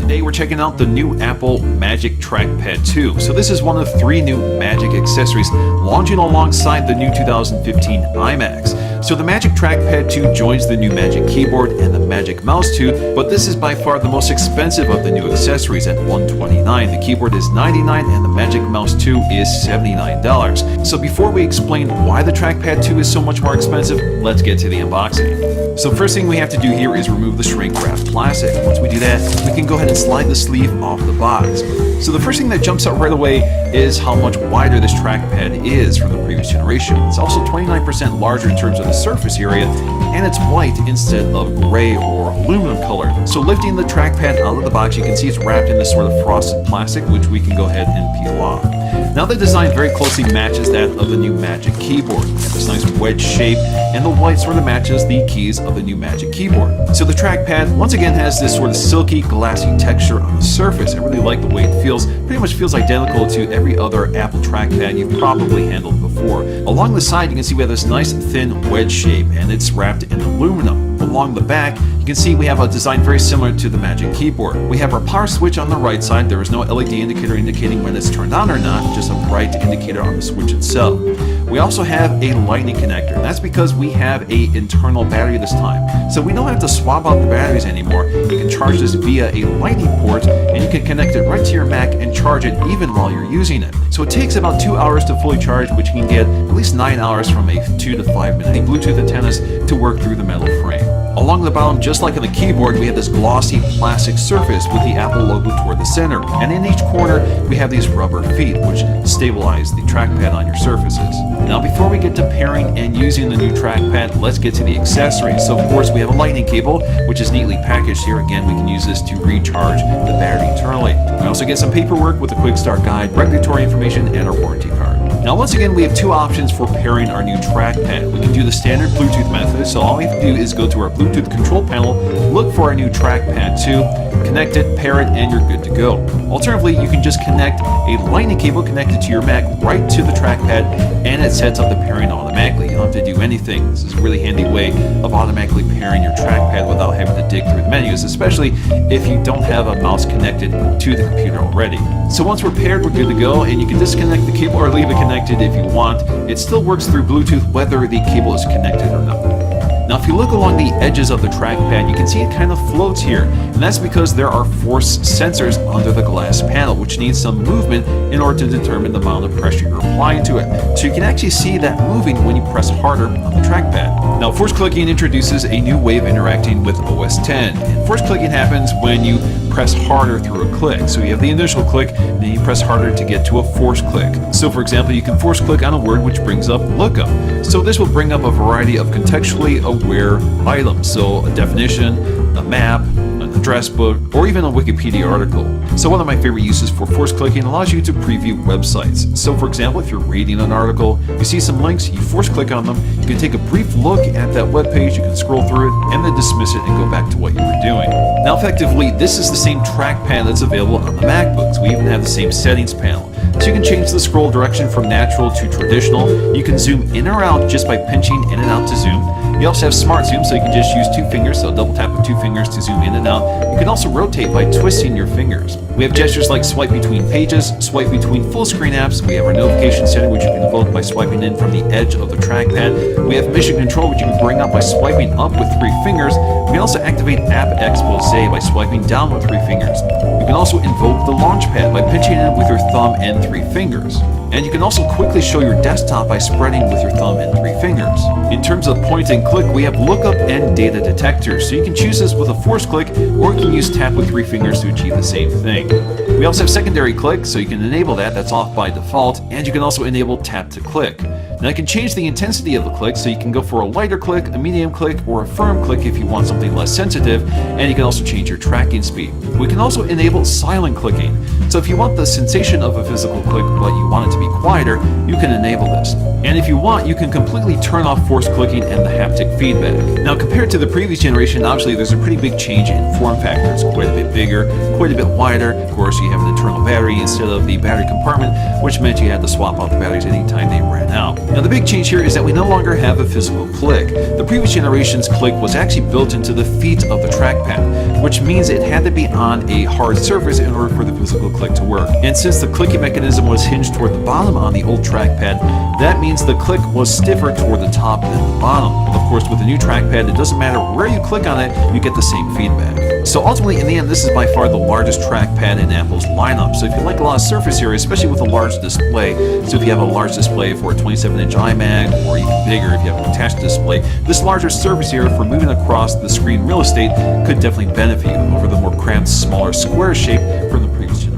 Today we're checking out the new Apple Magic Trackpad 2. So this is one of 3 new Magic accessories launching alongside the new 2015 iMacs. So the Magic Trackpad 2 joins the new Magic Keyboard and the Magic Mouse 2, but this is by far the most expensive of the new accessories at $129. The keyboard is $99 and the Magic Mouse 2 is $79. So before we explain why the Trackpad 2 is so much more expensive, let's get to the unboxing. So first thing we have to do here is remove the shrink wrap plastic. Once we do that, we can go ahead and slide the sleeve off the box. So the first thing that jumps out right away is how much wider this trackpad is from the previous generation. It's also 29% larger in terms of the surface area, and it's white instead of gray or aluminum color. So lifting the trackpad out of the box, you can see it's wrapped in this sort of frosted plastic, which we can go ahead and peel off. Now the design very closely matches that of the new Magic Keyboard. This nice wedge shape, and the white sort of matches the keys of the new Magic Keyboard. So the trackpad once again has this sort of silky, glassy texture on the surface. I really like the way it feels. Pretty much feels identical to every other Apple trackpad you've probably handled before. Along the side, you can see we have this nice thin wedge shape, and it's wrapped in aluminum. Along the back, you can see we have a design very similar to the Magic Keyboard. We have our power switch on the right side. There is no LED indicator indicating when it's turned on or not, just a bright indicator on the switch itself. We also have a lightning connector, and that's because we have an internal battery this time. So we don't have to swap out the batteries anymore. You can charge this via a lightning port, and you can connect it right to your Mac and charge it even while you're using it. So it takes about 2 hours to fully charge, which you can get at least 9 hours from a 2 to 5 minute Bluetooth antennas to work through the metal frame. Along the bottom, just like on the keyboard, we have this glossy plastic surface with the Apple logo toward the center. And in each corner, we have these rubber feet, which stabilize the trackpad on your surfaces. Now, before we get to pairing and using the new trackpad, let's get to the accessories. So, of course, we have a lightning cable, which is neatly packaged here. Again, we can use this to recharge the battery internally. We also get some paperwork with a quick start guide, regulatory information, and our warranty card. Now, once again, we have 2 options for pairing our new trackpad. We can do the standard Bluetooth method, so all we have to do is go to our Bluetooth control panel, look for our new Trackpad 2, connect it, pair it, and you're good to go. Alternatively, you can just connect a lightning cable connected to your Mac right to the trackpad, and it sets up the pairing automatically. You don't have to do anything. This is a really handy way of automatically pairing your trackpad without having to dig through the menus, especially if you don't have a mouse connected to the computer already. So once we're paired, we're good to go, and you can disconnect the cable or leave it connected if you want. It still works through Bluetooth whether the cable is connected or not. Now, if you look along the edges of the trackpad, you can see it kind of floats here, and that's because there are force sensors under the glass panel, which needs some movement in order to determine the amount of pressure you're applying to it. So you can actually see that moving when you press harder on the trackpad. Now, force clicking introduces a new way of interacting with OS X, and force clicking happens when you press harder through a click. So you have the initial click, and then you press harder to get to a force click. So for example, you can force click on a word, which brings up lookup. So this will bring up a variety of contextually aware items. So a definition, a map, an address book, or even a Wikipedia article. So one of my favorite uses for force clicking allows you to preview websites. So for example, if you're reading an article, you see some links, you force click on them, you can take a brief look at that web page, you can scroll through it, and then dismiss it and go back to what you were doing. Now effectively, this is the same trackpad that's available on the MacBooks. We even have the same settings panel. So you can change the scroll direction from natural to traditional. You can zoom in or out just by pinching in and out to zoom. You also have smart zoom, so you can just use 2 fingers, so double tap with 2 fingers to zoom in and out. You can also rotate by twisting your fingers. We have gestures like swipe between pages, swipe between full screen apps. We have our notification center, which you can invoke by swiping in from the edge of the trackpad. We have mission control, which you can bring up by swiping up with 3 fingers. We can also activate app expose by swiping down with 3 fingers. You can also invoke the launchpad by pinching in with your thumb and 3 fingers. And you can also quickly show your desktop by spreading with your thumb and 3 fingers. In terms of point and click, we have lookup and data detectors. So you can choose this with a force click, or you can use tap with 3 fingers to achieve the same thing. We also have secondary click, so you can enable that. That's off by default. And you can also enable tap to click. Now you can change the intensity of the click, so you can go for a lighter click, a medium click, or a firm click if you want something less sensitive, and you can also change your tracking speed. We can also enable silent clicking. So if you want the sensation of a physical click, but you want it to be quieter, you can enable this. And if you want, you can completely turn off force clicking and the haptic feedback. Now compared to the previous generation, obviously there's a pretty big change in form factor. It's quite a bit bigger, quite a bit wider. Of course, you have an internal battery instead of the battery compartment, which meant you had to swap out the batteries anytime they ran out. Now the big change here is that we no longer have a physical click. The previous generation's click was actually built into the feet of the trackpad, which means it had to be on a hard surface in order for the physical click to work. And since the clicking mechanism was hinged toward the bottom on the old trackpad, that means the click was stiffer toward the top than the bottom. Of course, with the new trackpad, it doesn't matter where you click on it, you get the same feedback. So ultimately, in the end, this is by far the largest trackpad in Apple's lineup. So if you like a lot of surface area, especially with a large display, so if you have a large display for a 27-inch iMac, or even bigger if you have an attached display, this larger surface area for moving across the screen real estate could definitely benefit you over the more cramped, smaller square shape from the previous generation.